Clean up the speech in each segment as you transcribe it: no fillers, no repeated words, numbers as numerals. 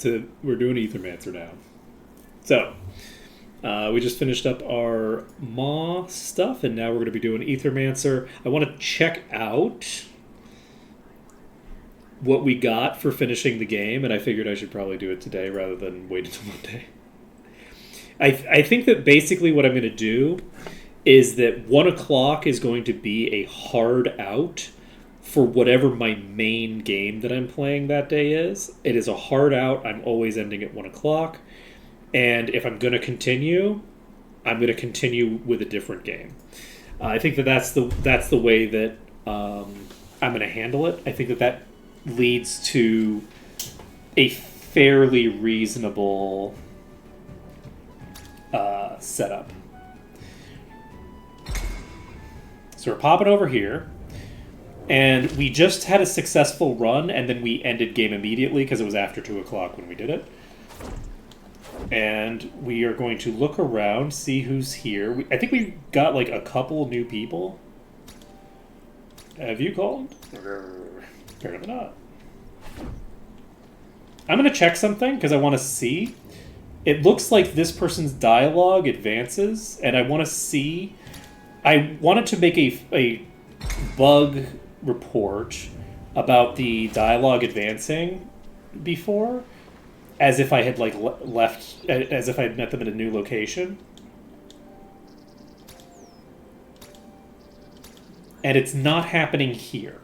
we're doing Ethermancer now. So, we just finished up our Maw stuff, and now we're going to be doing Ethermancer. I want to check out what we got for finishing the game, and I figured I should probably do it today rather than wait until Monday. I think that basically what I'm going to do is that 1 o'clock is going to be a hard out for whatever my main game that I'm playing that day is. It is a hard out. I'm always ending at 1 o'clock. And if I'm going to continue, I'm going to continue with a different game. I think that that's the way that I'm going to handle it. I think that leads to a fairly reasonable setup. So we're popping over here, and we just had a successful run, and then we ended game immediately because it was after 2 o'clock when we did it. And we are going to look around, see who's here. I think we got like a couple new people. Have you called? Apparently not. I'm going to check something because I want to see. It looks like this person's dialogue advances, and I want to see. I wanted to make a bug report about the dialogue advancing before, as if I had like left, as if I had met them in a new location. And it's not happening here.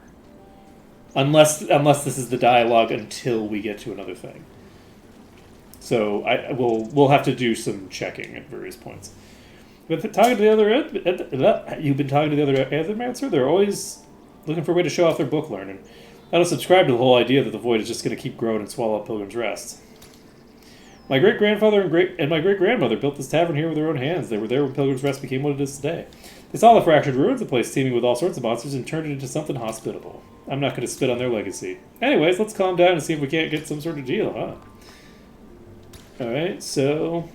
Unless this is the dialogue until we get to another thing. So we'll have to do some checking at various points. But talking to the other you've been talking to the other Ethermancer? They're always looking for a way to show off their book learning. I don't subscribe to the whole idea that the void is just going to keep growing and swallow up Pilgrim's Rest. My great-grandfather and my great-grandmother built this tavern here with their own hands. They were there when Pilgrim's Rest became what it is today. They saw the fractured ruins, a place teeming with all sorts of monsters, and turned it into something hospitable. I'm not going to spit on their legacy. Anyways, let's calm down and see if we can't get some sort of deal, huh? Alright, so...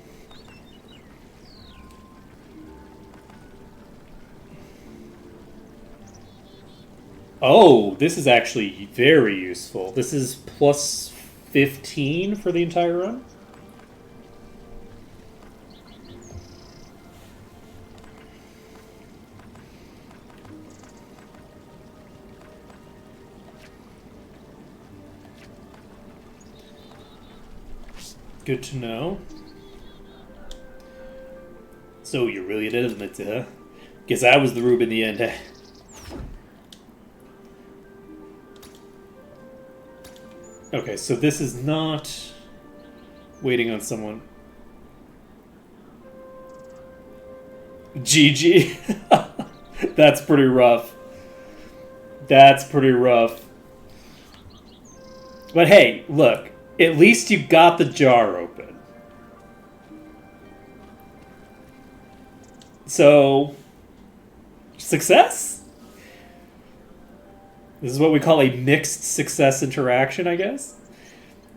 Oh, this is actually very useful. This is plus 15 for the entire run. Good to know. So you really did admit to, huh? Guess I was the rube in the end, eh? Okay, so this is not waiting on someone. GG. That's pretty rough. That's pretty rough. But hey, look. At least you got the jar open. So, success? This is what we call a mixed success interaction, I guess.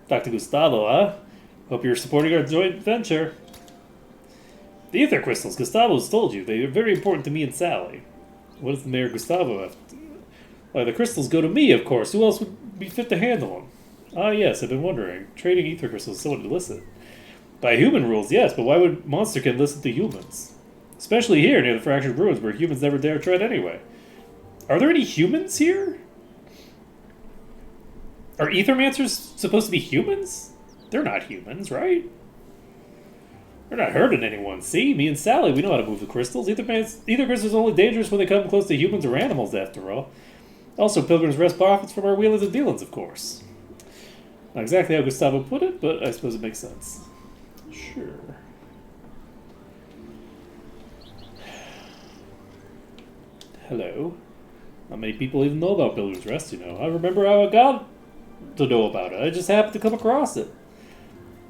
Dr. Gustavo, huh? Hope you're supporting our joint venture. The ether crystals, Gustavo's told you. They are very important to me and Sally. What does the Mayor Gustavo have to do? Why, the crystals go to me, of course. Who else would be fit to handle them? Ah, yes, I've been wondering. Trading ether crystals is somewhat illicit. By human rules, yes, but why would Monsterkin listen to humans? Especially here near the fractured ruins where humans never dare tread anyway. Are there any humans here? Are Ethermancers supposed to be humans? They're not humans, right? They're not hurting anyone. See, me and Sally, we know how to move the crystals. Ether crystals are only dangerous when they come close to humans or animals, after all. Also, Pilgrim's Rest profits from our wheelings and dealings, of course. Not exactly how Gustavo put it, but I suppose it makes sense. Sure. Hello. Not many people even know about Pilgrim's Rest, you know. I remember how I got to know about it. I just happened to come across it.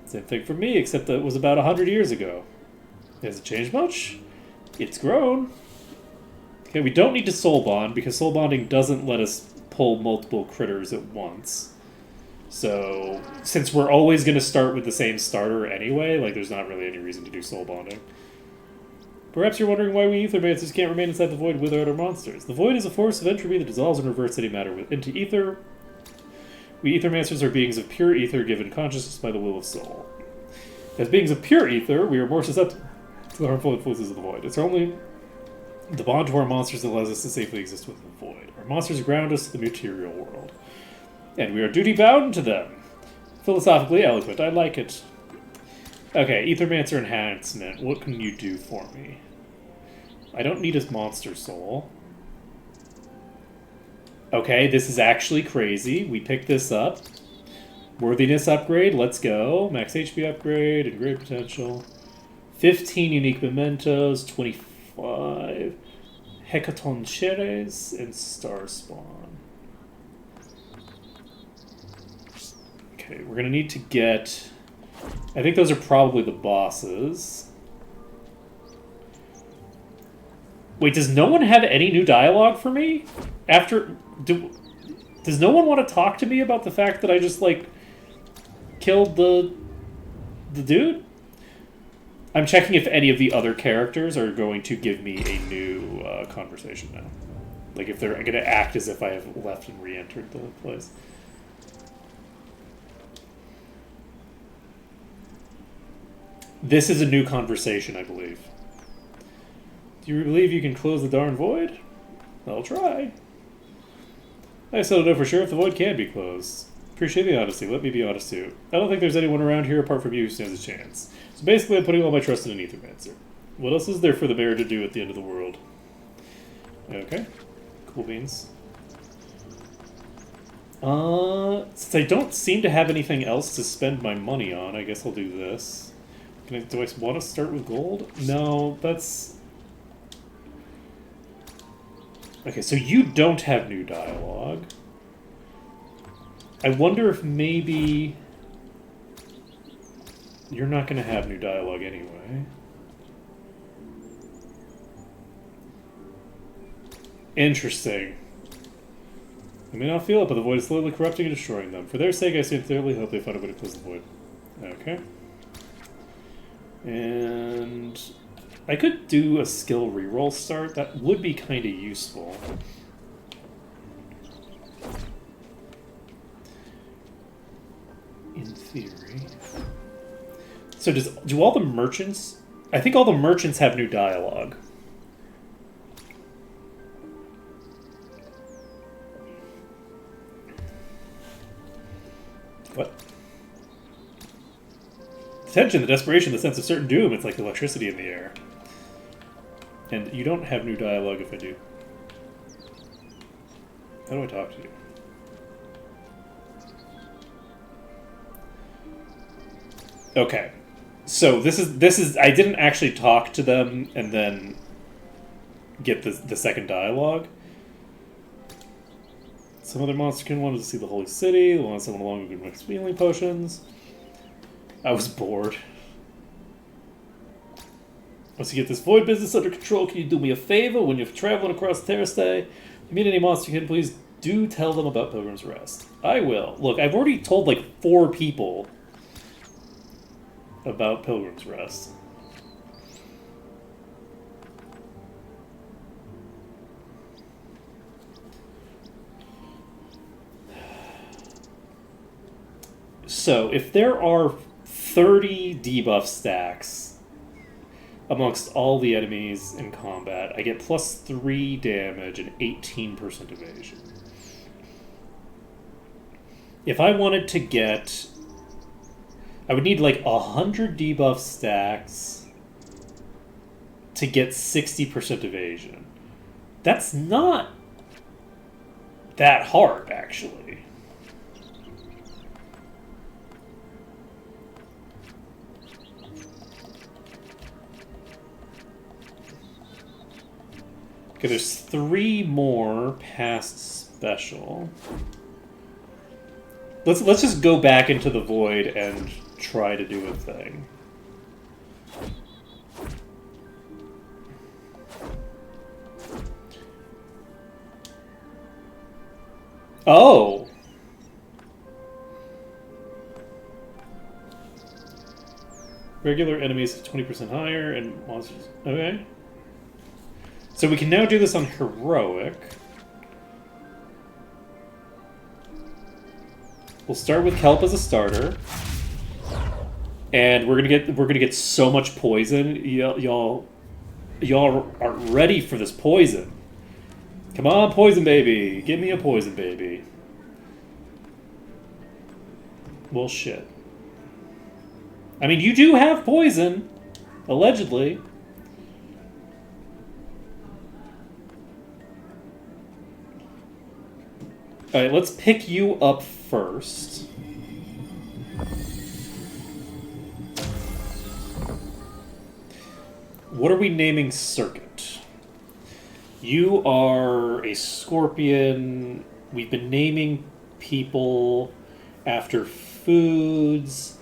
Same thing for me, except that it was about 100 years ago. Has it changed much? It's grown. Okay, we don't need to soul bond, because soul bonding doesn't let us pull multiple critters at once. So, since we're always going to start with the same starter anyway, like, there's not really any reason to do soul bonding. Perhaps you're wondering why we Ethermancers can't remain inside the void with our monsters. The void is a force of entropy that dissolves and reverts any matter into ether, We Ethermancers are beings of pure ether given consciousness by the will of soul. As beings of pure ether, we are more susceptible to the harmful influences of the void. It's only the bond to our monsters that allows us to safely exist within the void. Our monsters ground us to the material world, and we are duty-bound to them. Philosophically eloquent. I like it. Okay, Ethermancer enhancement. What can you do for me? I don't need his monster soul. Okay, this is actually crazy. We picked this up. Worthiness upgrade, let's go. Max HP upgrade and great potential. 15 unique mementos, 25 Hecaton Ceres, and Star Spawn. Okay, we're gonna need to get... I think those are probably the bosses. Wait, does no one have any new dialogue for me? Does no one want to talk to me about the fact that I just, like, killed the dude? I'm checking if any of the other characters are going to give me a new conversation now. Like, if they're going to act as if I have left and re-entered the place. This is a new conversation, I believe. Do you believe you can close the darn void? I'll try. I still don't know for sure if the void can be closed. Appreciate the honesty. Let me be honest too. I don't think there's anyone around here apart from you who stands a chance. So basically I'm putting all my trust in an Ethermancer. What else is there for the bear to do at the end of the world? Okay. Cool beans. Since I don't seem to have anything else to spend my money on, I guess I'll do this. Do I want to start with gold? No, that's... Okay, so you don't have new dialogue. I wonder if maybe... You're not going to have new dialogue anyway. Interesting. I may not feel it, but the void is slowly corrupting and destroying them. For their sake, I sincerely hope they find a way to close the void. Okay. And... I could do a skill reroll start. That would be kind of useful. In theory. So do all the merchants... I think all the merchants have new dialogue. What? The tension, the desperation, the sense of certain doom. It's like electricity in the air. And you don't have new dialogue if I do. How do I talk to you? Okay. So this is I didn't actually talk to them and then get the second dialogue. Some other monsterkin wanted to see the holy city, they wanted someone along who could mix healing potions. I was bored. Once you get this void business under control, can you do me a favor when you're traveling across Terrastay? If you meet any monsterkin, please do tell them about Pilgrim's Rest. I will. Look, I've already told like 4 people about Pilgrim's Rest. So, if there are 30 debuff stacks amongst all the enemies in combat, I get plus 3 damage and 18% evasion. If I wanted to get... I would need like 100 debuff stacks to get 60% evasion. That's not that hard, actually. Okay, there's 3 more past special. Let's just go back into the void and try to do a thing. Oh! Regular enemies 20% higher and monsters... Okay. So we can now do this on heroic. We'll start with kelp as a starter, and we're gonna get so much poison. Y'all aren't ready for this poison. Come on, poison baby, give me a poison baby. Well, shit. I mean, you do have poison, allegedly. Alright, let's pick you up first. What are we naming Circuit? You are a scorpion. We've been naming people after foods.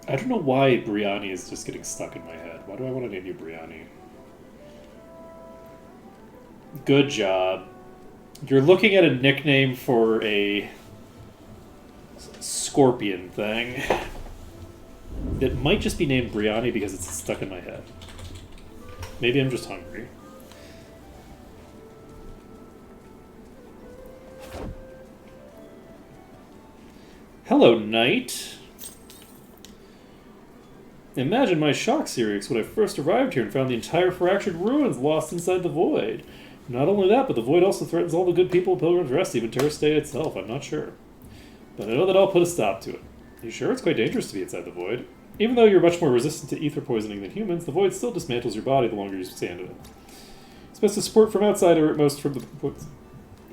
I don't know why Briani is just getting stuck in my head. Why do I want to name you Briani? Good job. You're looking at a nickname for a scorpion thing that might just be named Briani because it's stuck in my head. Maybe I'm just hungry. Hello, Knight. Imagine my shock, Sirius, when I first arrived here and found the entire fractured ruins lost inside the void. Not only that, but the void also threatens all the good people of Pilgrim's Rest, even Terra State itself. I'm not sure. But I know that I'll put a stop to it. You sure? It's quite dangerous to be inside the void. Even though you're much more resistant to ether poisoning than humans, the void still dismantles your body the longer you stand in it. It's best to support from outside or at most from the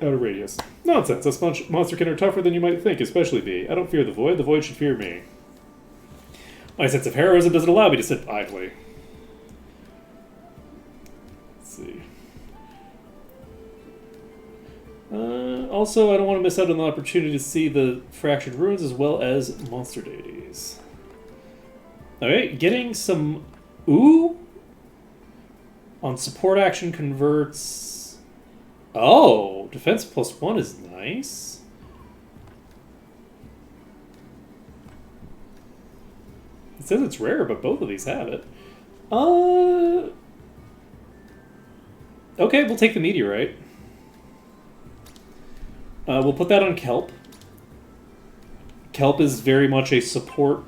outer radius. Nonsense. Us monsterkin are tougher than you might think, especially me. I don't fear the void should fear me. My sense of heroism doesn't allow me to sit idly. Let's see. Also, I don't want to miss out on the opportunity to see the fractured ruins as well as monster deities. Alright, getting some ooh on support action converts. Oh, defense +1 is nice. It says it's rare, but both of these have it. Okay, we'll take the meteorite. We'll put that on kelp. Kelp is very much a supporting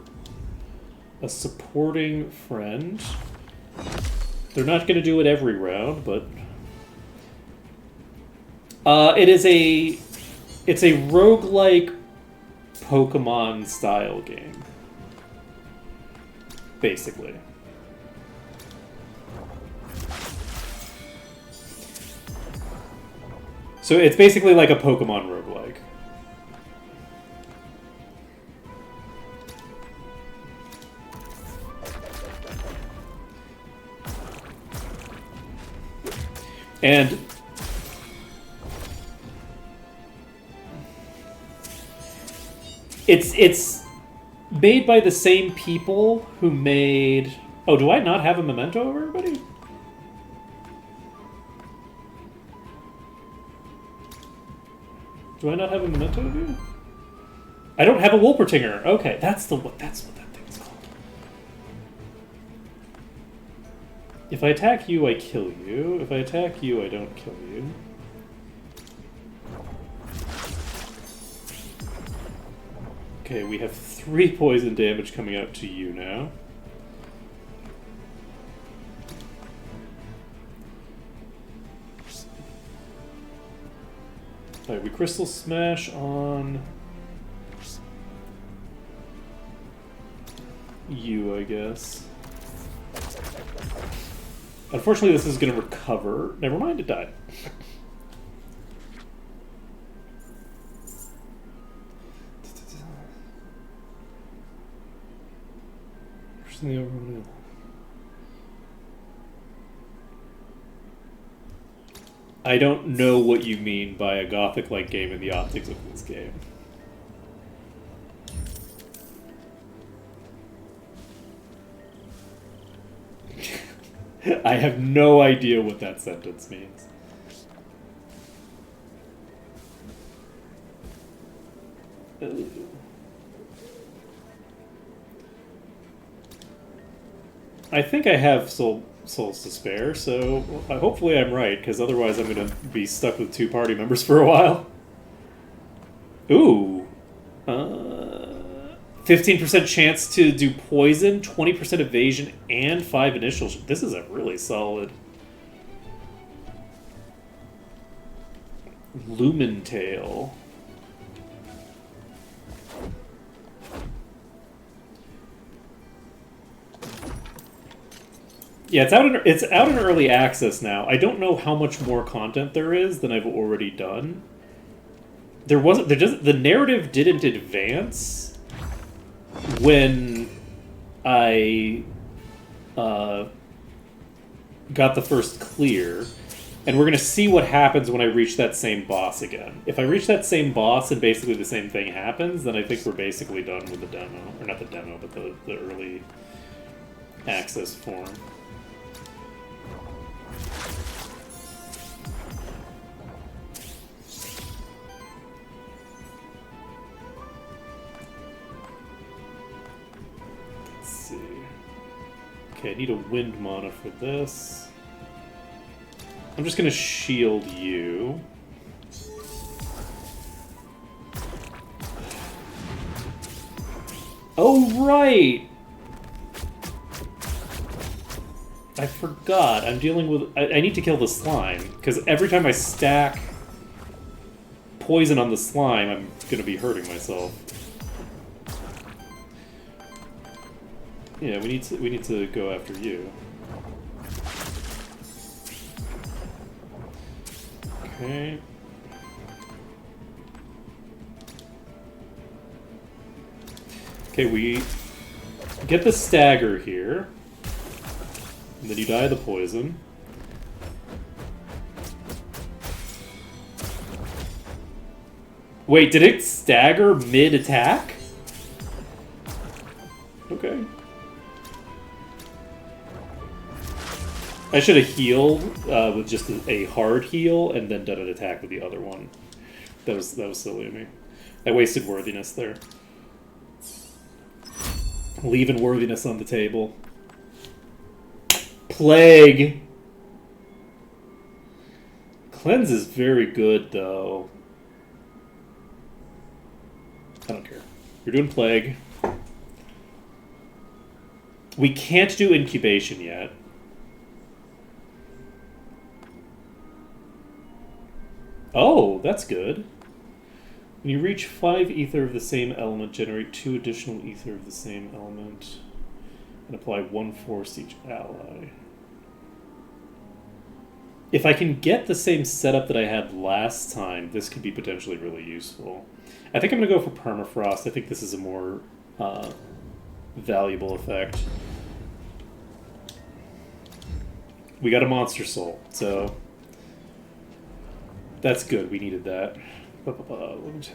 friend. They're not going to do it every round, but it's a roguelike Pokemon style game. Basically. So it's basically like a Pokemon roguelike. And it's made by the same people who made... Oh, do I not have a memento of everybody? Do I not have a memento of you? I don't have a Wolpertinger. Okay, that's what that thing's called. If I attack you, I kill you. If I attack you, I don't kill you. Okay, we have 3 poison damage coming out to you now. Alright, we Crystal Smash on you, I guess. Unfortunately, this is going to recover. Never mind, it died. I don't know what you mean by a Gothic-like game in the optics of this game. I have no idea what that sentence means. I think I have souls to spare, so hopefully I'm right, because otherwise I'm going to be stuck with 2 party members for a while. Ooh. 15% chance to do poison, 20% evasion, and 5 initial. This is a really solid. Lumen Tail. Yeah, it's out in early access now. I don't know how much more content there is than I've already done. The narrative didn't advance when I got the first clear, and we're gonna see what happens when I reach that same boss again. If I reach that same boss and basically the same thing happens, then I think we're basically done with the demo, or not the demo, but the early access form. Okay, I need a wind mana for this. I'm just gonna shield you. Oh, right! I forgot. I'm dealing with... I need to kill the slime, because every time I stack poison on the slime, I'm gonna be hurting myself. Yeah, we need to go after you. Okay. Okay, we get the stagger here. And then you die of the poison. Wait, did it stagger mid-attack? Okay. I should have healed with just a hard heal and then done an attack with the other one. That was silly of me. I wasted worthiness there. Leaving worthiness on the table. Plague! Cleanse is very good, though. I don't care. You're doing Plague. We can't do Incubation yet. Oh, that's good. When you reach 5 ether of the same element, generate 2 additional ether of the same element, and apply 1 force to each ally. If I can get the same setup that I had last time, this could be potentially really useful. I think I'm going to go for Permafrost. I think this is a more valuable effect. We got a Monster Soul, so that's good. We needed that. Let's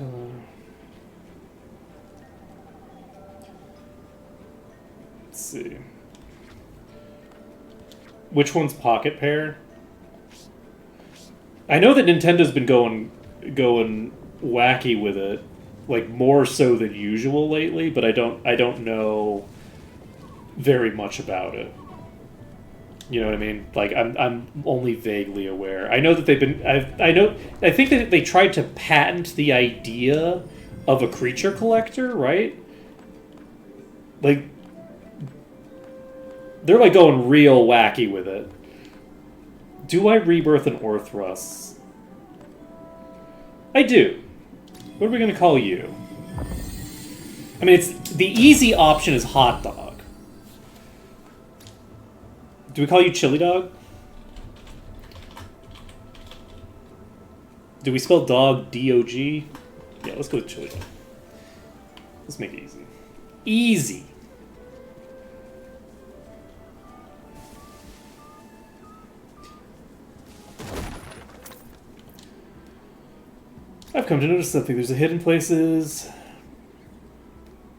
see. Which one's Pocket Pair? I know that Nintendo's been going wacky with it, like more so than usual lately, but I don't know very much about it. You know what I mean? Like I'm only vaguely aware. I know that they've been. I think that they tried to patent the idea of a creature collector, right? Like they're like going real wacky with it. Do I rebirth an Orthrus? I do. What are we gonna call you? I mean, it's the easy option is Hot Dog. Do we call you Chili Dog? Do we spell dog D-O-G? Yeah, let's go with Chili Dog. Let's make it easy. Easy! I've come to notice something. There's a hidden places.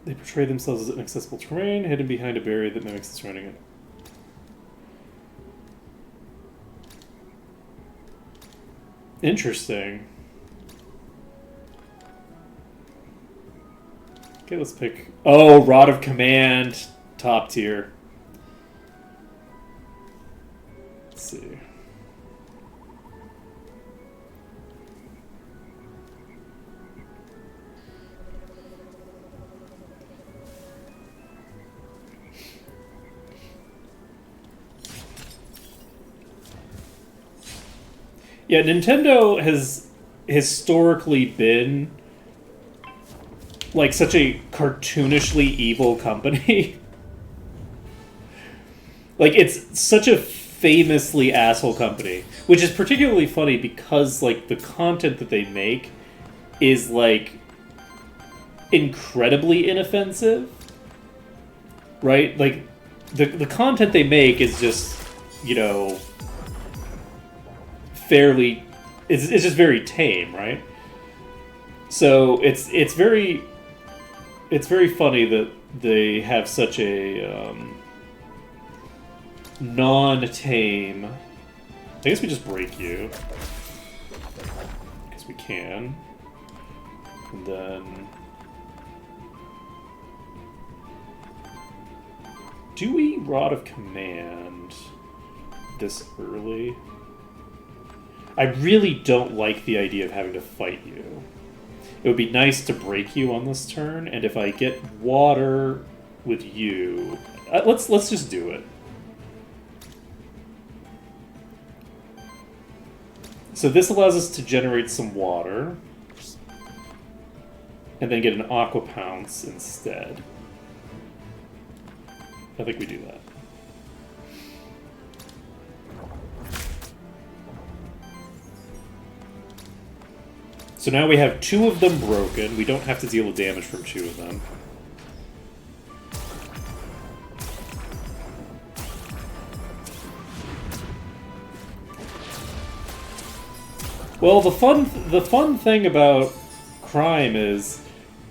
They portray themselves as inaccessible terrain, hidden behind a barrier that mimics the surrounding it. Interesting. Okay, let's pick... Oh, Rod of Command. Top tier. Let's see. Yeah, Nintendo has historically been like such a cartoonishly evil company. Like it's such a famously asshole company, which is particularly funny because like the content that they make is like incredibly inoffensive. Right? Like the content they make is just, you know, fairly it's just very tame, right? So it's very funny that they have such a non-tame. I guess we just break you because we can, and then do we Rod of Command this early? I really don't like the idea of having to fight you. It would be nice to break you on this turn, and if I get water with you, let's just do it. So this allows us to generate some water, and then get an Aqua Pounce instead. I think we do that. So now we have 2 of them broken. We don't have to deal with damage from 2 of them. Well, the fun thing about crime is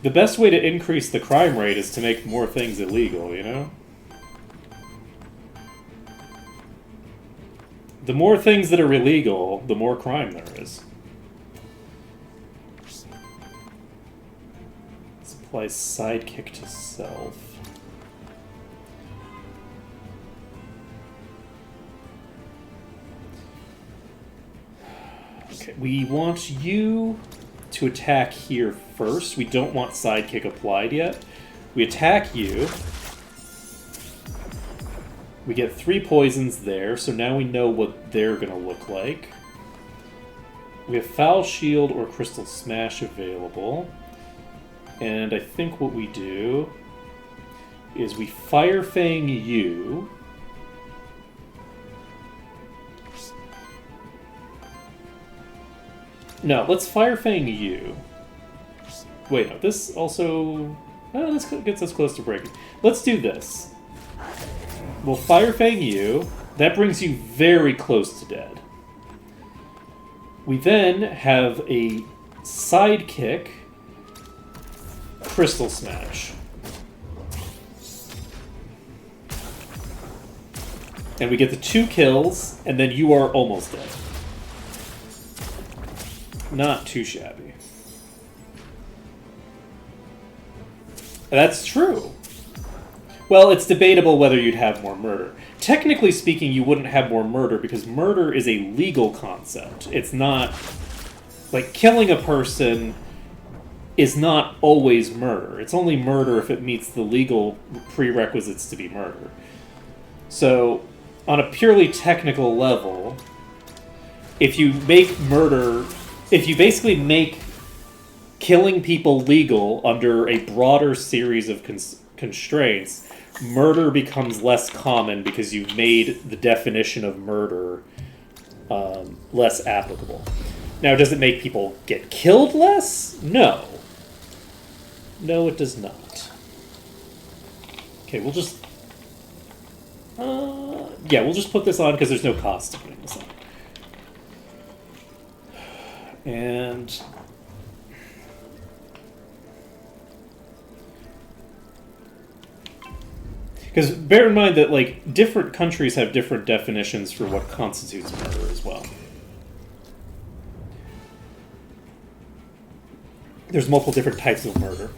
the best way to increase the crime rate is to make more things illegal, you know? The more things that are illegal, the more crime there is. Apply sidekick to self. Okay, we want you to attack here first. We don't want sidekick applied yet. We attack you. We get 3 poisons there, so now we know what they're going to look like. We have Foul Shield or Crystal Smash available. And I think what we do is we Fire Fang you. No, let's Fire Fang you. Wait, no, this also... Oh, this gets us close to breaking. Let's do this. We'll Fire Fang you. That brings you very close to dead. We then have a sidekick Crystal Smash. And we get the 2 kills, and then you are almost dead. Not too shabby. That's true. Well, it's debatable whether you'd have more murder. Technically speaking, you wouldn't have more murder because murder is a legal concept. It's not... Like, killing a person is not always murder. It's only murder if it meets the legal prerequisites to be murder. So, on a purely technical level, if you make murder... If you basically make killing people legal under a broader series of constraints, murder becomes less common because you've made the definition of murder less applicable. Now, does it make people get killed less? No. No, it does not. Okay, we'll just... yeah, we'll just put this on because there's no cost to putting this on. And... Because bear in mind that, like, different countries have different definitions for what constitutes murder as well. There's multiple different types of murder.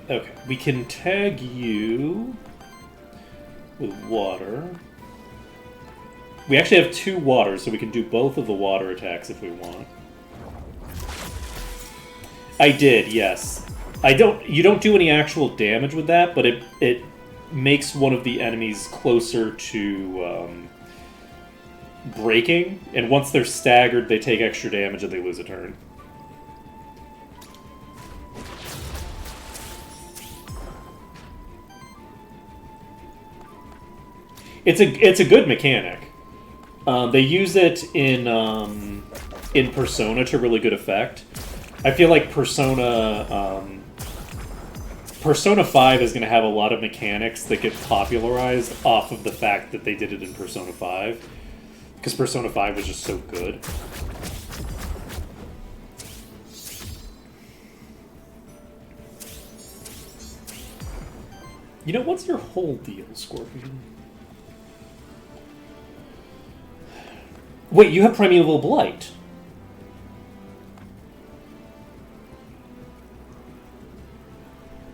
Okay, we can tag you with water. We actually have 2 waters, so we can do both of the water attacks if we want. I did, yes. You don't do any actual damage with that, but it makes one of the enemies closer to breaking, and once they're staggered, they take extra damage and they lose a turn. It's a good mechanic. They use it in Persona to really good effect. I feel like Persona 5 is going to have a lot of mechanics that get popularized off of the fact that they did it in Persona 5. Because Persona 5 was just so good. You know, what's your whole deal, Scorpion? Wait, you have Primeval Blight.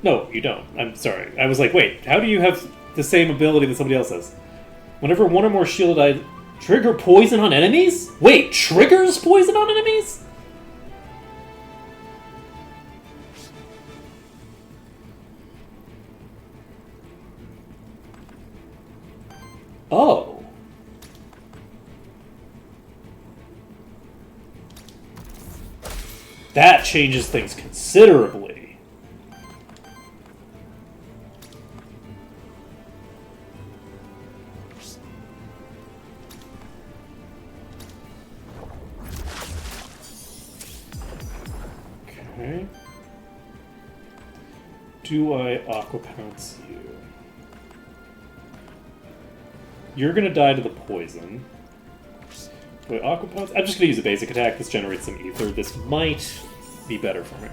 No, you don't. I'm sorry. I was like, wait, how do you have the same ability that somebody else has? Whenever one or more shielded trigger poison on enemies? Wait, triggers poison on enemies? Oh. That changes things considerably. Okay. Do I Aqua Pounce you? You're gonna die to the poison. Wait, Aqua Pounce? I'm just gonna use a basic attack. This generates some ether. This might be better for me.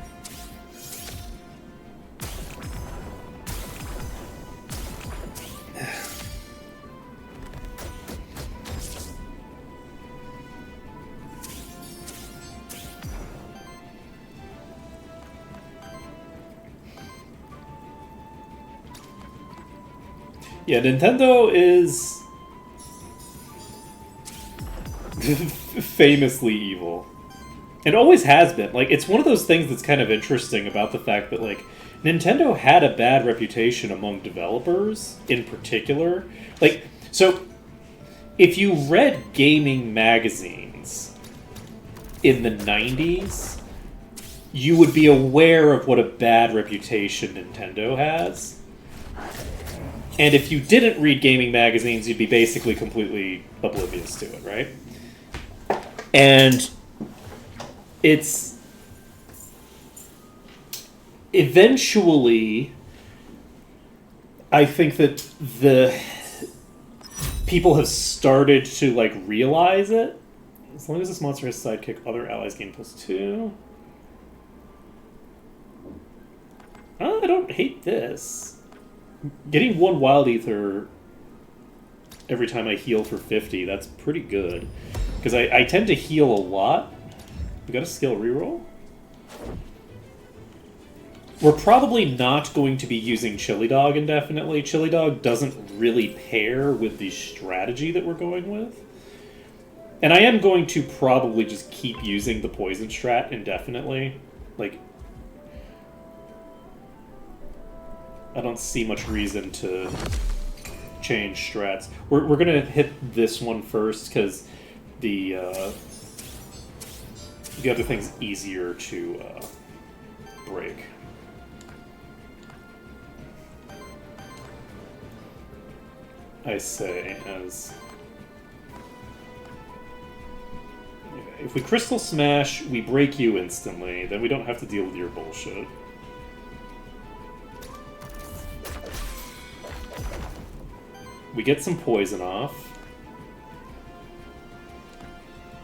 Yeah, Nintendo is famously evil. It always has been. Like, it's one of those things that's kind of interesting about the fact that, like, Nintendo had a bad reputation among developers in particular. Like, so, if you read gaming magazines in the 90s, you would be aware of what a bad reputation Nintendo has. And if you didn't read gaming magazines, you'd be basically completely oblivious to it, right? And it's eventually, I think that the people have started to like realize it. As long as this monster has sidekick, other allies gain +2. Oh, I don't hate this. Getting 1 Wild Ether every time I heal for 50, that's pretty good. Because I tend to heal a lot. We got a skill reroll. We're probably not going to be using Chili Dog indefinitely. Chili Dog doesn't really pair with the strategy that we're going with. And I am going to probably just keep using the poison strat indefinitely. Like, I don't see much reason to change strats. We're going to hit this one first because the other thing's easier to break. I say as... If we Crystal Smash, we break you instantly, then we don't have to deal with your bullshit. We get some poison off.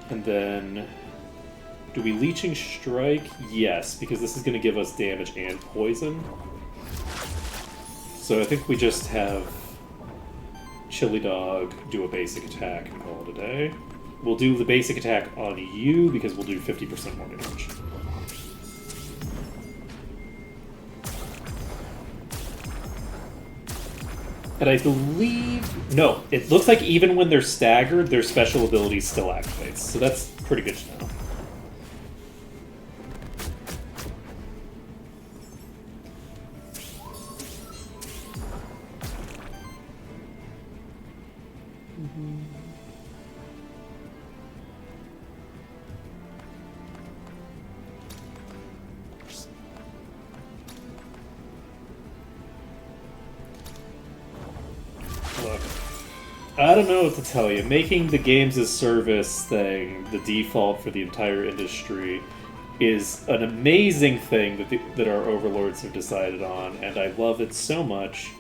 And then... Do we Leeching Strike? Yes, because this is going to give us damage and poison. So I think we just have Chili Dog, do a basic attack, and call it a day. We'll do the basic attack on you because we'll do 50% more damage. And I believe... No, it looks like even when they're staggered, their special ability still activates. So that's pretty good to know. Look, I don't know what to tell you. Making the games as service thing the default for the entire industry is an amazing thing that our overlords have decided on, and I love it so much.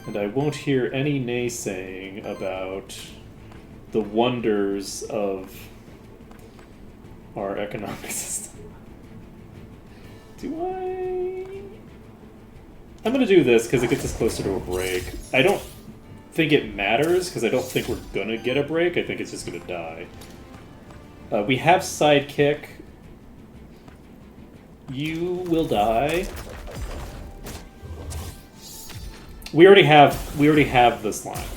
And I won't hear any naysaying about the wonders of our economic system. Do I? I'm gonna do this because it gets us closer to a break. I don't think it matters because I don't think we're gonna get a break. I think it's just gonna die. We have Sidekick. You will die. We already have the slime.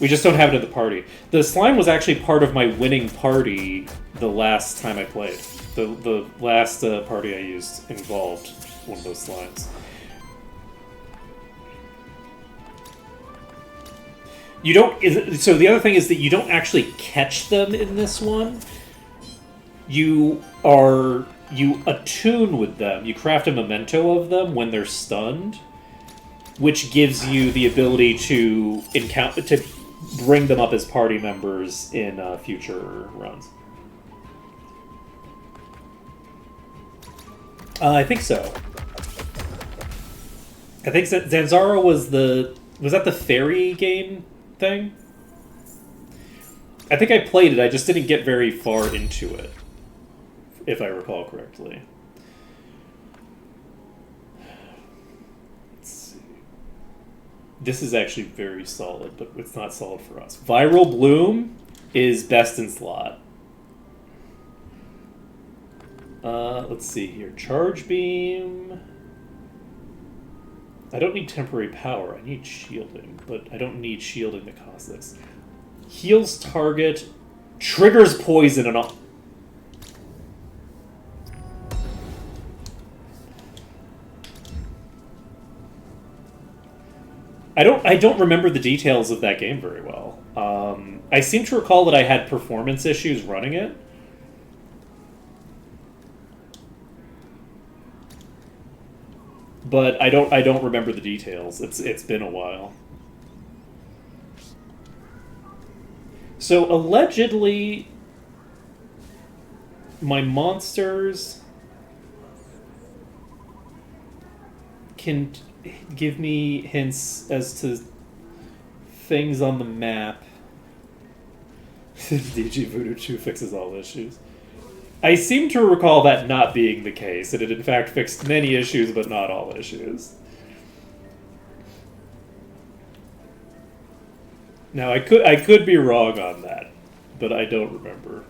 We just don't have it in the party. The slime was actually part of my winning party the last time I played. The last party I used involved one of those slimes. You don't... So the other thing is that you don't actually catch them in this one. You attune with them. You craft a memento of them when they're stunned, which gives you the ability to bring them up as party members in future runs. I think so. I think Zanzaro was that the fairy game thing? I think I played it, I just didn't get very far into it, if I recall correctly. Let's see. This is actually very solid, but it's not solid for us. Viral Bloom is best in slot. Let's see here. Charge Beam. I don't need temporary power. I need shielding, but I don't need shielding that costs this. Heals target, triggers poison, and all. I don't remember the details of that game very well. I seem to recall that I had performance issues running it. But I don't remember the details. It's been a while. So allegedly, my monsters can give me hints as to things on the map. DG Voodoo 2 fixes all issues. I seem to recall that not being the case, and it in fact fixed many issues, but not all issues. Now, I could be wrong on that, but I don't remember.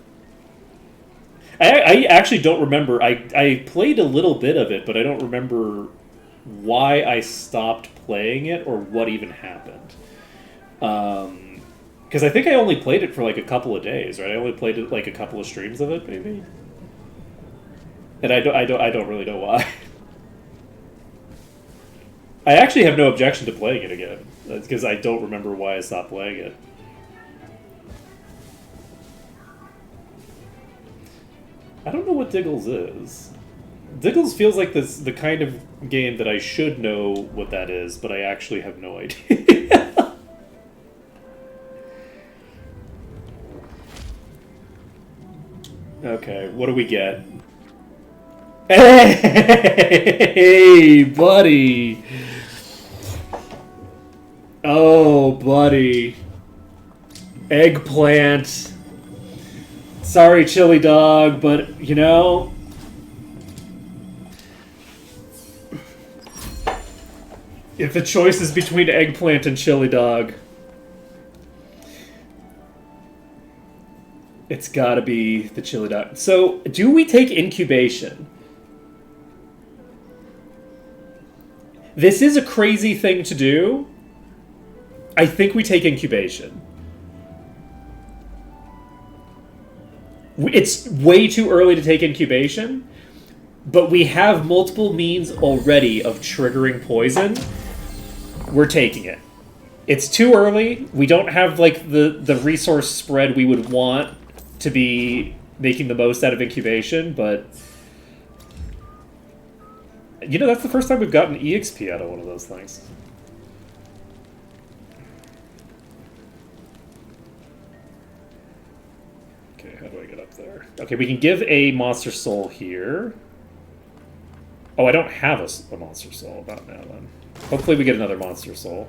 I actually don't remember. I played a little bit of it, but I don't remember why I stopped playing it or what even happened. Because I think I only played it for like a couple of days, right? I only played it like a couple of streams of it, maybe. And I don't really know why. I actually have no objection to playing it again, because I don't remember why I stopped playing it. I don't know what Diggles is. Diggles feels like the kind of game that I should know what that is, but I actually have no idea. Okay, what do we get? Hey, buddy! Oh, buddy. Eggplant. Sorry, Chili Dog, but, you know... If the choice is between eggplant and chili dog, it's gotta be the chili dog. So, do we take incubation? This is a crazy thing to do. I think we take incubation. It's way too early to take incubation, but we have multiple means already of triggering poison. We're taking it. It's too early. We don't have like the resource spread we would want to be making the most out of incubation, but you know, that's the first time we've gotten EXP out of one of those things. Okay, how do I get up there? Okay, we can give a monster soul here. Oh, I don't have a monster soul. Not now, then. Hopefully we get another monster soul.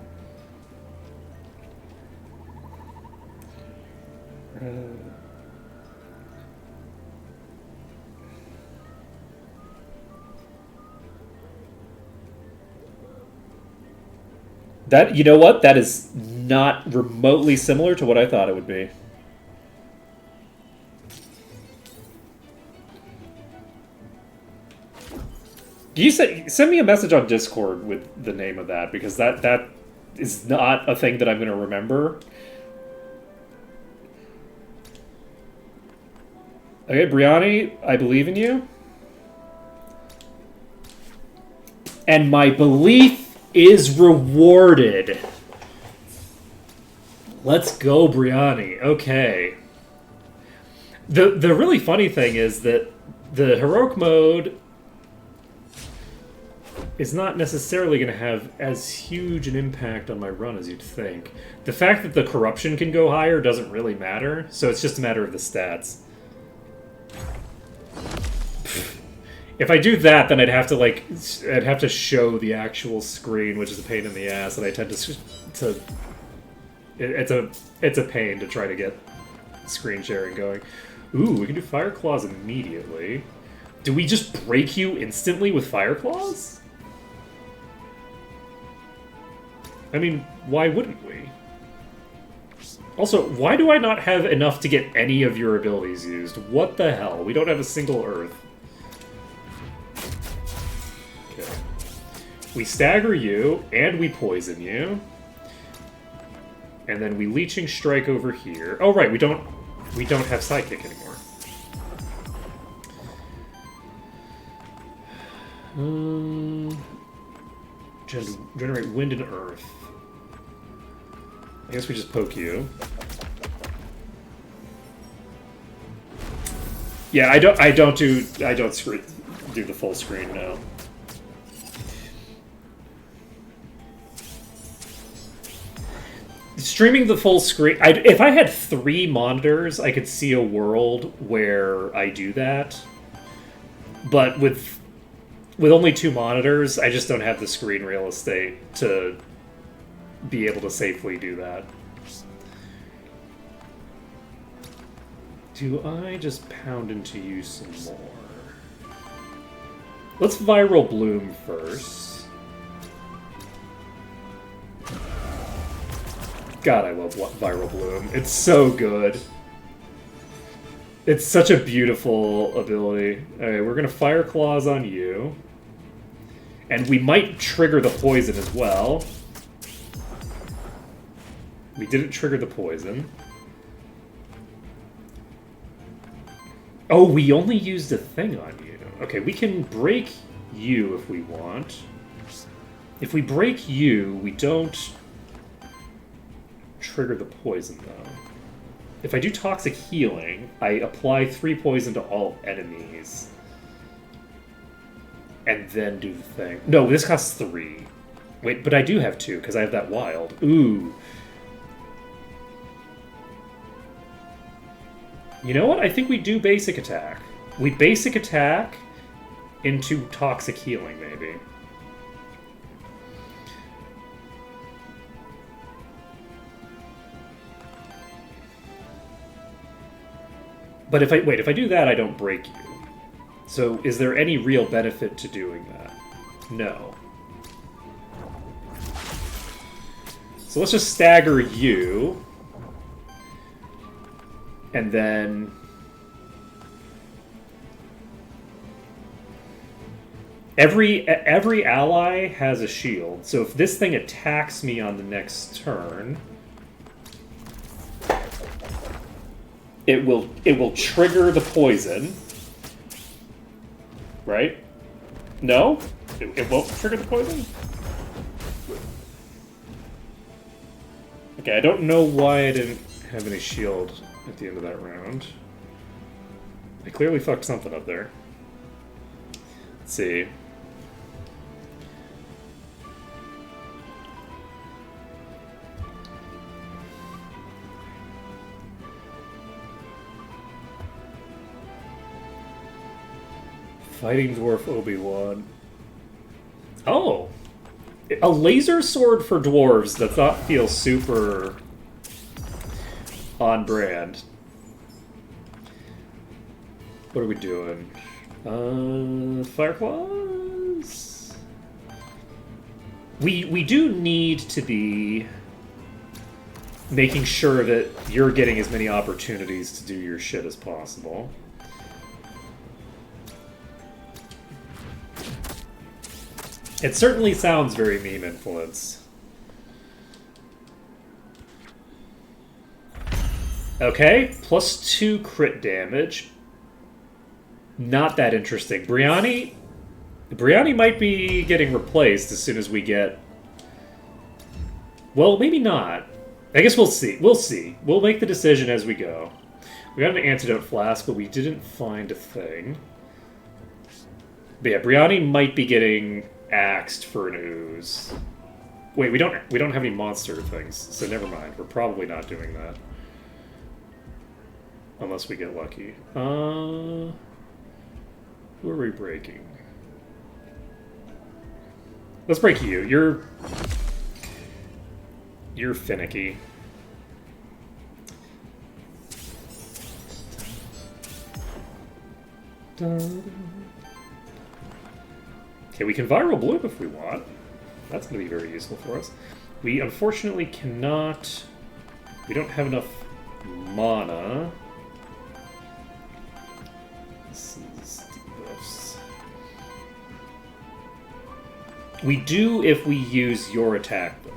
That, you know what? That is not remotely similar to what I thought it would be. You send me a message on Discord with the name of that, because that is not a thing that I'm going to remember. Okay, Brianni, I believe in you. And my belief is rewarded. Let's go, Brianni. Okay. The really funny thing is that the heroic mode is not necessarily going to have as huge an impact on my run as you'd think. The fact that the corruption can go higher doesn't really matter, so it's just a matter of the stats. If I do that, then I'd have to show the actual screen, which is a pain in the ass, and I tend to it's a pain to try to get screen sharing going. Ooh, we can do Fire Claws immediately. Do we just break you instantly with Fire Claws? I mean, why wouldn't we? Also, why do I not have enough to get any of your abilities used? What the hell? We don't have a single Earth. Okay. We stagger you, and we poison you. And then we Leeching Strike over here. Oh, right, we don't have Sidekick anymore. Generate Wind and Earth. I guess we just poke you. Yeah, I don't do the full screen now. Streaming the full screen, if I had 3 monitors, I could see a world where I do that. But with only 2 monitors, I just don't have the screen real estate to be able to safely do that. Do I just pound into you some more? Let's Viral Bloom first. God, I love Viral Bloom. It's so good. It's such a beautiful ability. Alright, we're gonna Fire Claws on you. And we might trigger the poison as well. We didn't trigger the poison. Oh, we only used a thing on you. Okay, we can break you if we want. If we break you, we don't trigger the poison, though. If I do Toxic Healing, I apply 3 poison to all enemies. And then do the thing. No, this costs 3. Wait, but I do have 2, because I have that wild. Ooh. You know what? I think we do basic attack. We basic attack into Toxic Healing, maybe. But if I do that, I don't break you. So is there any real benefit to doing that? No. So let's just stagger you. And then... Every ally has a shield, so if this thing attacks me on the next turn, it will trigger the poison. Right? No? It won't trigger the poison? Okay, I don't know why I didn't have any shield at the end of that round. I clearly fucked something up there. Let's see. Fighting Dwarf Obi-Wan. Oh! A laser sword for dwarves does not feel super on brand. What are we doing? Fireclaws? We do need to be making sure that you're getting as many opportunities to do your shit as possible. It certainly sounds very meme influence. Okay, +2 crit damage. Not that interesting. Brianni might be getting replaced as soon as we get... Well, maybe not. I guess we'll see. We'll see. We'll make the decision as we go. We got an antidote flask, but we didn't find a thing. But yeah, Brianni might be getting axed for an ooze. Wait, we don't have any monster things, so never mind. We're probably not doing that. Unless we get lucky. Who are we breaking? Let's break you. You're finicky. Okay, we can Viral Bloom if we want. That's going to be very useful for us. We unfortunately cannot... We don't have enough mana. This is debuffs. We do if we use your attack, though.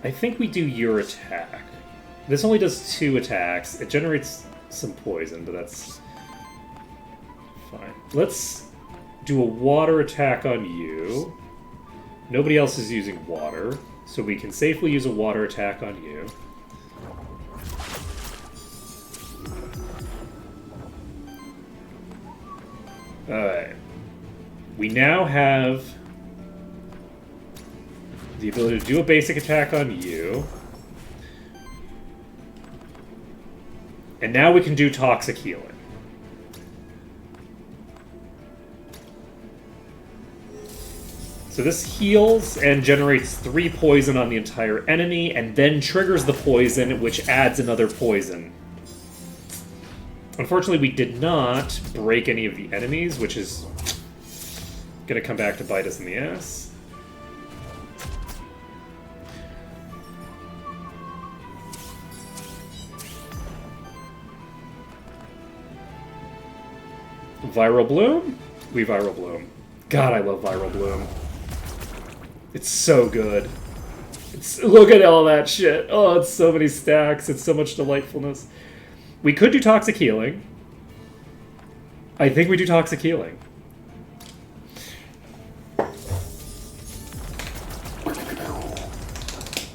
I think we do your attack. This only does 2 attacks. It generates some poison, but that's fine. Let's do a water attack on you. Nobody else is using water, so we can safely use a water attack on you. Alright. We now have the ability to do a basic attack on you. And now we can do Toxic Healing. So this heals and generates 3 poison on the entire enemy, and then triggers the poison, which adds another poison. Unfortunately, we did not break any of the enemies, which is gonna come back to bite us in the ass. Viral Bloom? We Viral Bloom. God, I love Viral Bloom. It's so good. Look at all that shit. Oh, it's so many stacks. It's so much delightfulness. We could do Toxic Healing. I think we do Toxic Healing.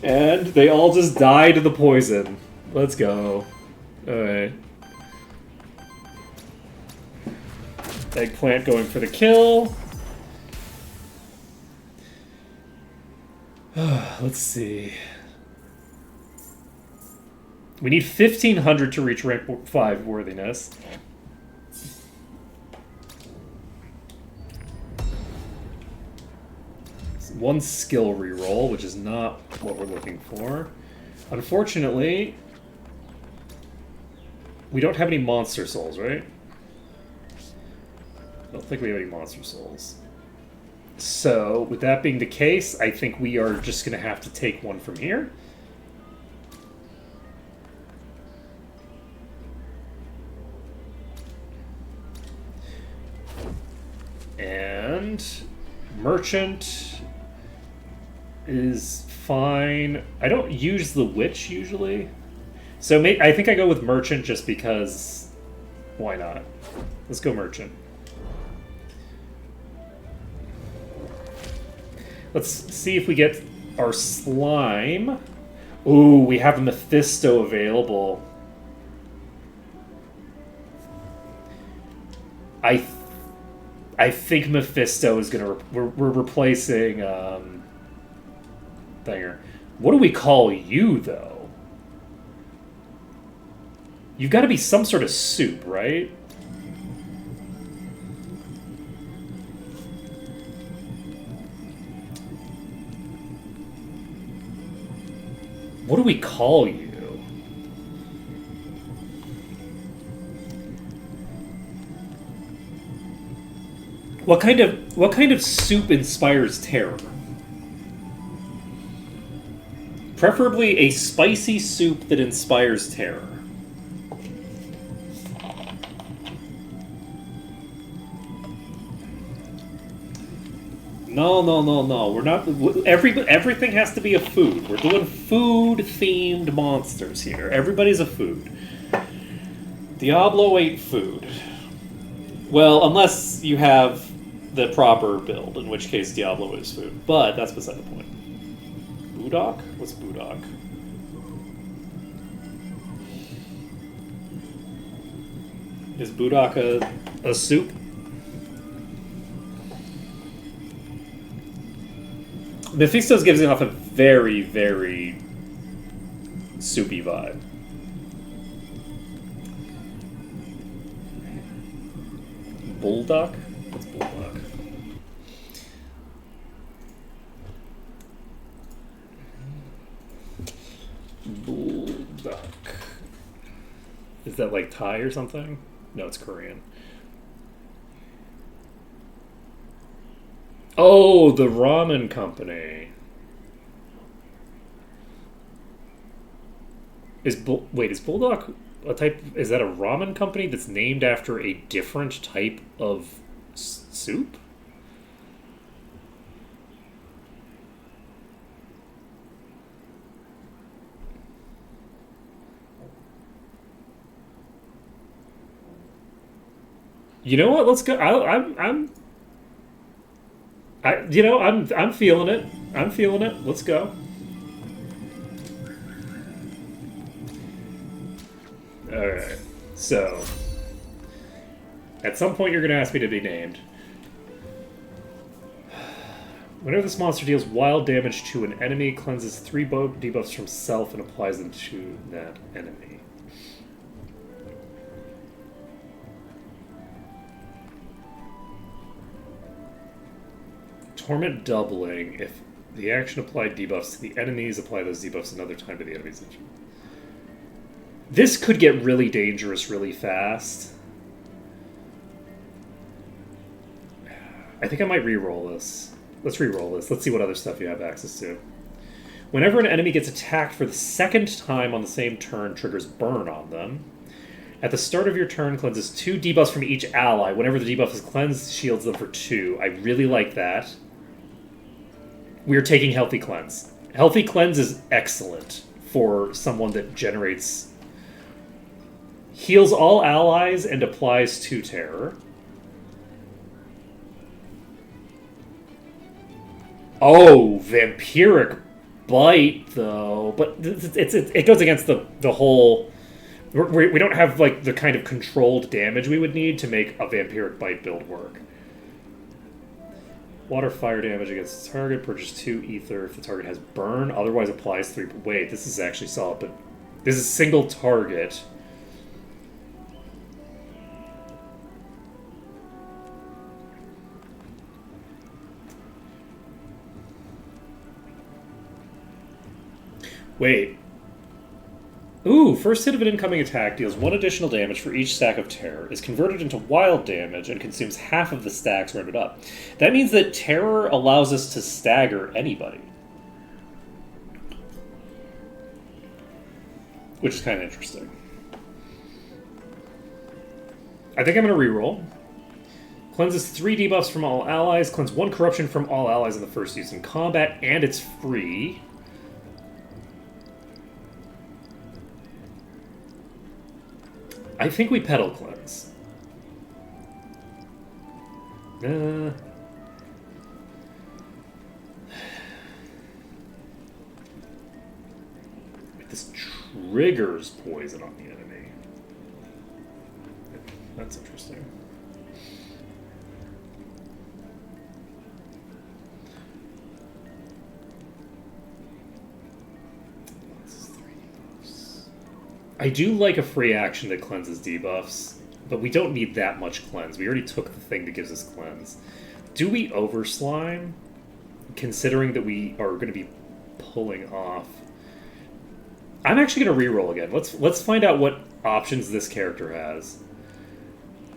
And they all just die to the poison. Let's go. Alright. Eggplant going for the kill. Let's see. We need 1,500 to reach rank 5 worthiness. One skill reroll, which is not what we're looking for. Unfortunately, we don't have any monster souls, right? I don't think we have any monster souls. So, with that being the case, I think we are just going to have to take one from here. And merchant is fine. I don't use the witch usually. So I think I go with merchant just because why not? Let's go merchant. Let's see if we get our slime. Ooh, we have a Mephisto available. I think Mephisto is gonna. We're replacing Thinger. What do we call you though? You've got to be some sort of soup, right? What do we call you? What kind of soup inspires terror? Preferably a spicy soup that inspires terror. No. We're not. Everything has to be a food. We're doing food-themed monsters here. Everybody's a food. Diablo ain't food. Well, unless you have the proper build, in which case Diablo is food. But that's beside the point. Budok? What's Budok? Is Budok a soup? Mephisto's gives off a very, very soupy vibe. Bulldog? What's Bulldog? Bulldog. Is that like Thai or something? No, it's Korean. Oh, the ramen company. Wait, is Bulldog a type? Is that a ramen company that's named after a different type of soup? You know what? Let's go. I'm feeling it. I'm feeling it. Let's go. All right. So, at some point, you're going to ask me to be named. Whenever this monster deals wild damage to an enemy, cleanses 3 debuffs from self and applies them to that enemy. Torment doubling. If the action applied debuffs to the enemies, apply those debuffs another time to the enemies. This could get really dangerous really fast. I think I might re-roll this. Let's re-roll this. Let's see what other stuff you have access to. Whenever an enemy gets attacked for the second time on the same turn, triggers burn on them. At the start of your turn, cleanses 2 debuffs from each ally. Whenever the debuff is cleansed, shields them for 2. I really like that. We're taking Healthy Cleanse. Healthy Cleanse is excellent for someone that generates... Heals all allies and applies 2 terror. Oh, Vampiric Bite, though. But it goes against the whole... We don't have like the kind of controlled damage we would need to make a Vampiric Bite build work. Water fire damage against the target. Purchase 2 ether if the target has burn. Otherwise applies 3... Wait, this is actually solid, but... This is single target. Wait. Ooh, first hit of an incoming attack deals 1 additional damage for each stack of terror, is converted into wild damage, and consumes half of the stacks rounded up. That means that terror allows us to stagger anybody. Which is kind of interesting. I think I'm going to reroll. Cleanses 3 debuffs from all allies, cleanse 1 corruption from all allies in the first use in combat, and it's free. I think we Petal Cleanse. This triggers poison on the enemy. That's interesting. I do like a free action that cleanses debuffs, but we don't need that much cleanse. We already took the thing that gives us cleanse. Do we overslime, considering that we are going to be pulling off? I'm actually going to reroll again. Let's find out what options this character has.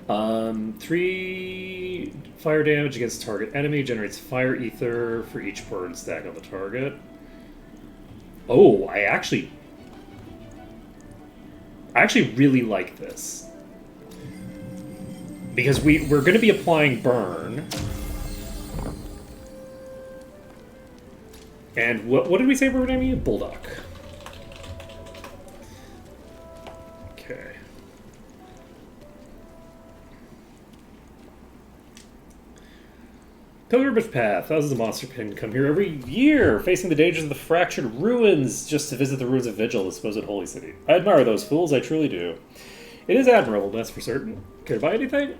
3 fire damage against target enemy, generates fire ether for each burn stack on the target. Oh, I actually really like this. Because we're going to be applying burn. And what did we say we were naming it? Bulldog. Okay. Pilgrimage Path. Thousands of monster kin come here every year, facing the dangers of the fractured ruins, just to visit the ruins of Vigil, the supposed holy city. I admire those fools, I truly do. It is admirable, that's for certain. Care to buy anything?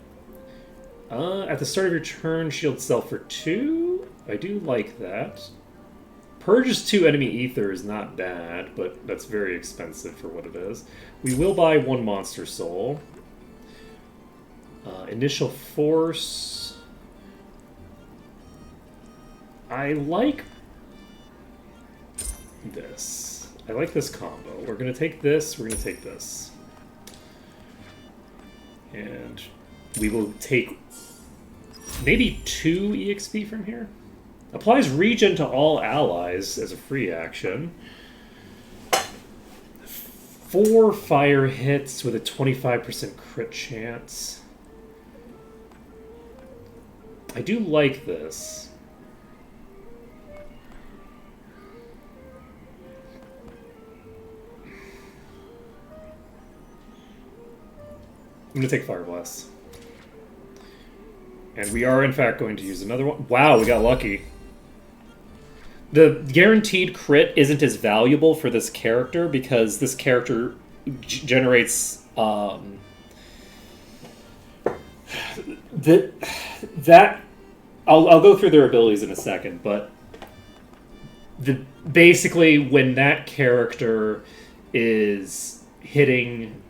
At the start of your turn, shield self for 2. I do like that. Purges 2 enemy ether is not bad, but that's very expensive for what it is. We will buy 1 monster soul. Initial force. I like this. I like this combo. We're going to take this, we're going to take this. And we will take maybe 2 EXP from here. Applies regen to all allies as a free action. 4 fire hits with a 25% crit chance. I do like this. I'm going to take Fire Blast. And we are, in fact, going to use another one. Wow, we got lucky. The guaranteed crit isn't as valuable for this character because this character generates... I'll go through their abilities in a second, but basically when that character is hitting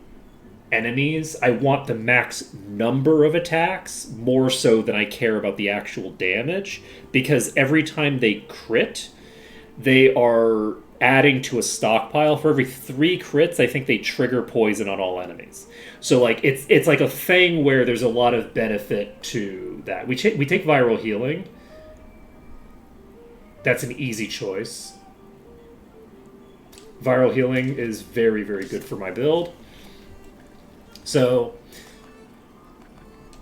enemies, I want the max number of attacks more so than I care about the actual damage, because every time they crit, they are adding to a stockpile. For every 3 crits, I think they trigger poison on all enemies. So like it's like a thing where there's a lot of benefit to that. We take viral healing. That's an easy choice. Viral healing is very, very good for my build. So,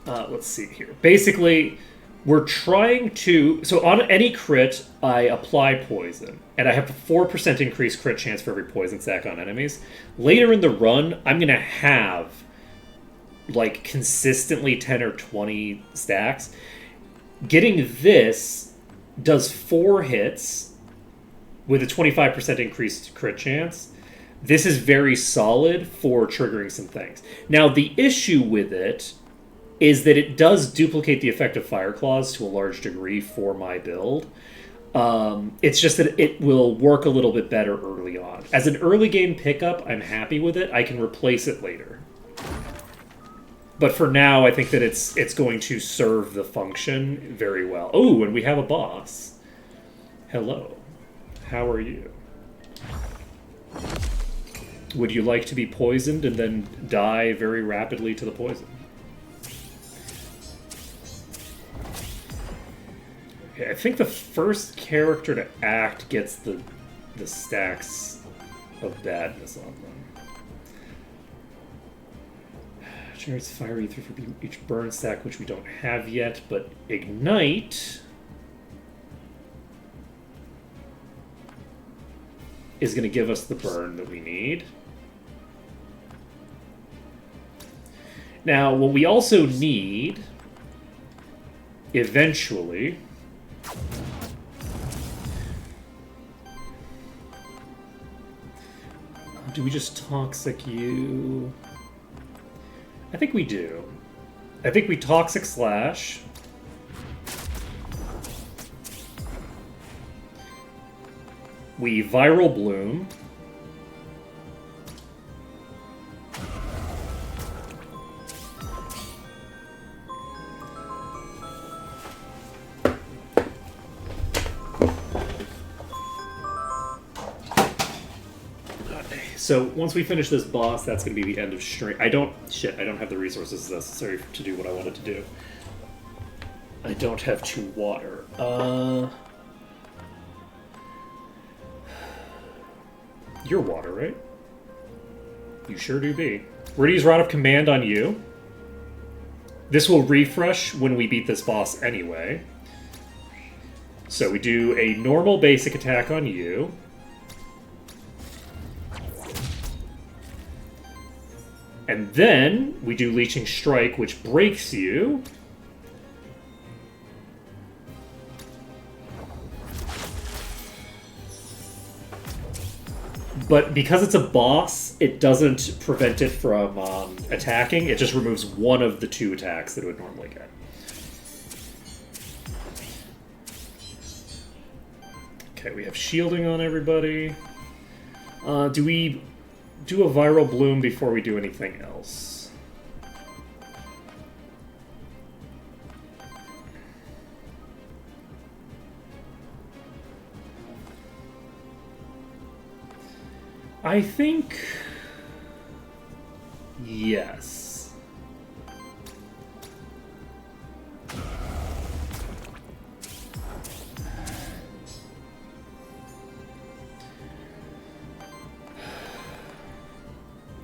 let's see here. Basically, we're trying to... So on any crit, I apply poison. And I have a 4% increased crit chance for every poison stack on enemies. Later in the run, I'm going to have, like, consistently 10 or 20 stacks. Getting this does 4 hits with a 25% increased crit chance. This is very solid for triggering some things. Now, the issue with it is that it does duplicate the effect of Fire Claws to a large degree for my build. It's just that it will work a little bit better early on. As an early game pickup, I'm happy with it. I can replace it later. But for now, I think that it's going to serve the function very well. Oh, and we have a boss. Hello. How are you? Would you like to be poisoned and then die very rapidly to the poison? Okay, I think the first character to act gets the stacks of badness on them. Generates fire ether for each burn stack, which we don't have yet, but ignite is going to give us the burn that we need. Now, what we also need, eventually, do we just toxic you? I think we do. I think we toxic slash. We viral bloom. So once we finish this boss, that's going to be the end of stream. I don't have the resources necessary to do what I wanted to do. I don't have 2 water. You're water, right? You sure do be. We're going to use Rod of Command on you. This will refresh when we beat this boss anyway. So we do a normal basic attack on you. And then we do Leeching Strike, which breaks you. But because it's a boss, it doesn't prevent it from attacking. It just removes one of the 2 attacks that it would normally get. Okay, we have shielding on everybody. Do we do a viral bloom before we do anything else? I think yes.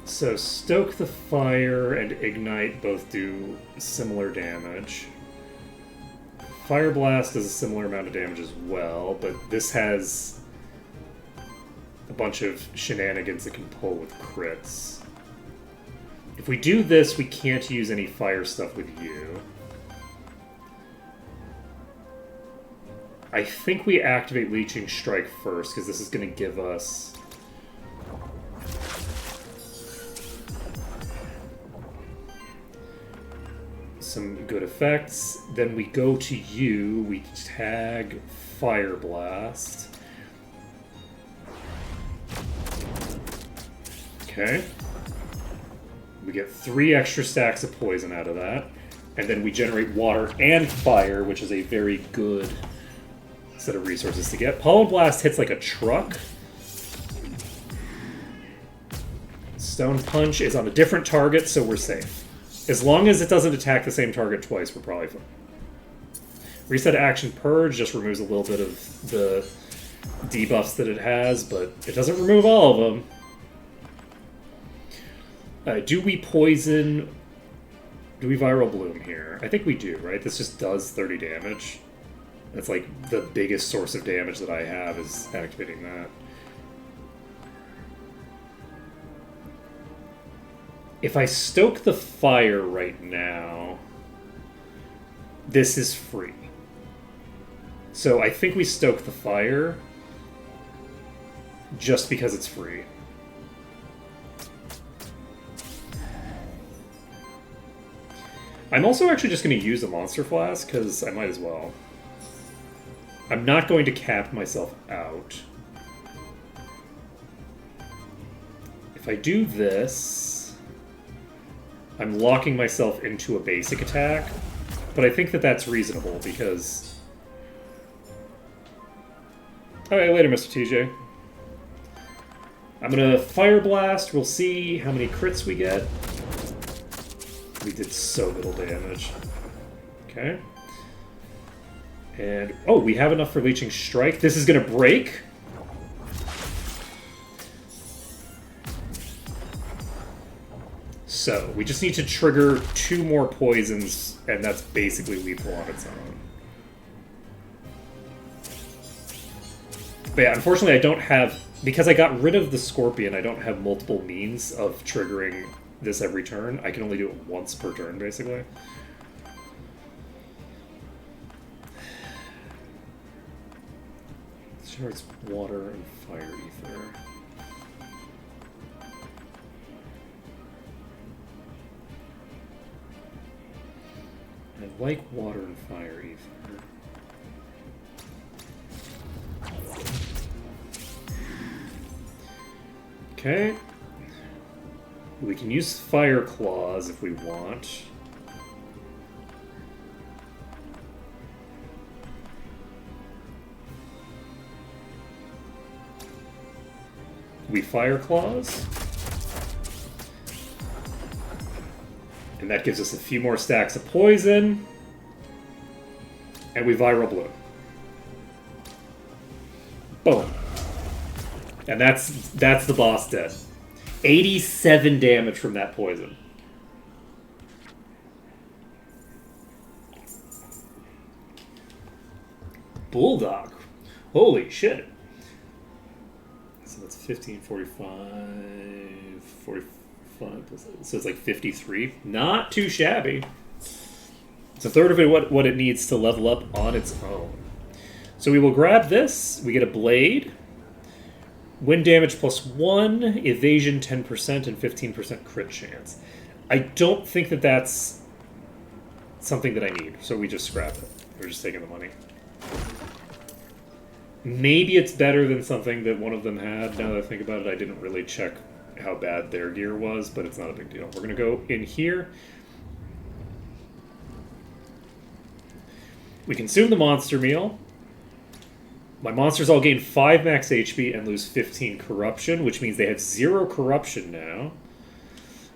So Stoke the Fire and Ignite both do similar damage. Fire Blast does a similar amount of damage as well, but this has a bunch of shenanigans that can pull with crits. If we do this, we can't use any fire stuff with you. I think we activate Leeching Strike first, because this is going to give us some good effects. Then we go to you, we tag Fire Blast. Okay. We get 3 extra stacks of poison out of that. And then we generate water and fire, which is a very good set of resources to get. Pollen Blast hits like a truck. Stone Punch is on a different target, so we're safe. As long as it doesn't attack the same target twice, we're probably fine. Reset Action Purge just removes a little bit of the debuffs that it has, but it doesn't remove all of them. Do we poison... Do we viral bloom here? I think we do, right? This just does 30 damage. That's like the biggest source of damage that I have is activating that. If I stoke the fire right now, this is free. So I think we stoke the fire just because it's free. I'm also actually just going to use a Monster Flask, because I might as well. I'm not going to cap myself out. If I do this, I'm locking myself into a basic attack, but I think that that's reasonable, because... Alright, later, Mr. TJ. I'm gonna Fire Blast. We'll see how many crits we get. We did so little damage. Okay. And, oh, we have enough for Leeching Strike. This is gonna break. So, we just need to trigger 2 more poisons, and that's basically lethal on its own. But yeah, unfortunately I don't have... Because I got rid of the Scorpion, I don't have multiple means of triggering this every turn. I can only do it once per turn, basically. Sure, it's water and fire ether. I like water and fire ether. Okay. We can use Fire Claws if we want. We Fire Claws. And that gives us a few more stacks of poison. And we Viral Bloom. Boom. And that's the boss dead. 87 damage from that poison. Bulldog. Holy shit. So that's 15, 45, 45. So it's like 53. Not too shabby. It's a third of it what it needs to level up on its own. So we will grab this. We get a blade. Wind damage +1, evasion 10%, and 15% crit chance. I don't think that that's something that I need, so we just scrap it. We're just taking the money. Maybe it's better than something that one of them had. Now that I think about it, I didn't really check how bad their gear was, but it's not a big deal. We're going to go in here. We consume the monster meal. My monsters all gain 5 max HP and lose 15 corruption, which means they have 0 corruption now.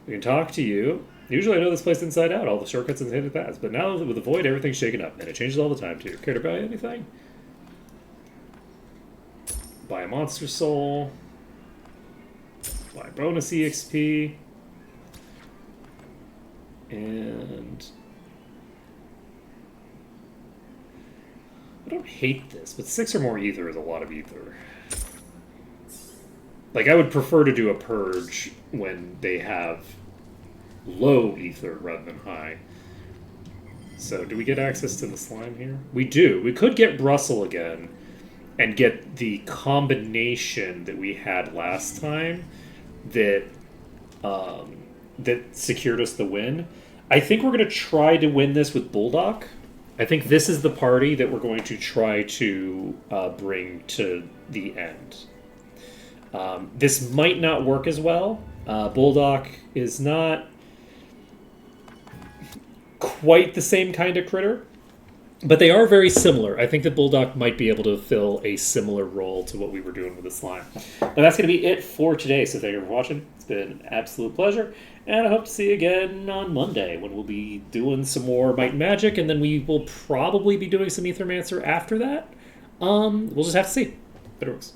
We can talk to you. Usually I know this place inside out, all the shortcuts and hidden paths, but now with the Void, everything's shaken up, and it changes all the time too. Care to buy anything? Buy a monster soul. Buy bonus EXP. And... I don't hate this, but 6 or more ether is a lot of ether. Like, I would prefer to do a purge when they have low ether rather than high. So, do we get access to the slime here? We do. We could get Brussel again and get the combination that we had last time that that secured us the win. I think we're going to try to win this with Bulldog. I think this is the party that we're going to try to bring to the end. This might not work as well. Bulldog is not quite the same kind of critter, but they are very similar. I think that Bulldog might be able to fill a similar role to what we were doing with the slime. But that's going to be it for today, so thank you for watching. It's been an absolute pleasure. And I hope to see you again on Monday when we'll be doing some more Might and Magic, and then we will probably be doing some Aethermancer after that. We'll just have to see. But it works.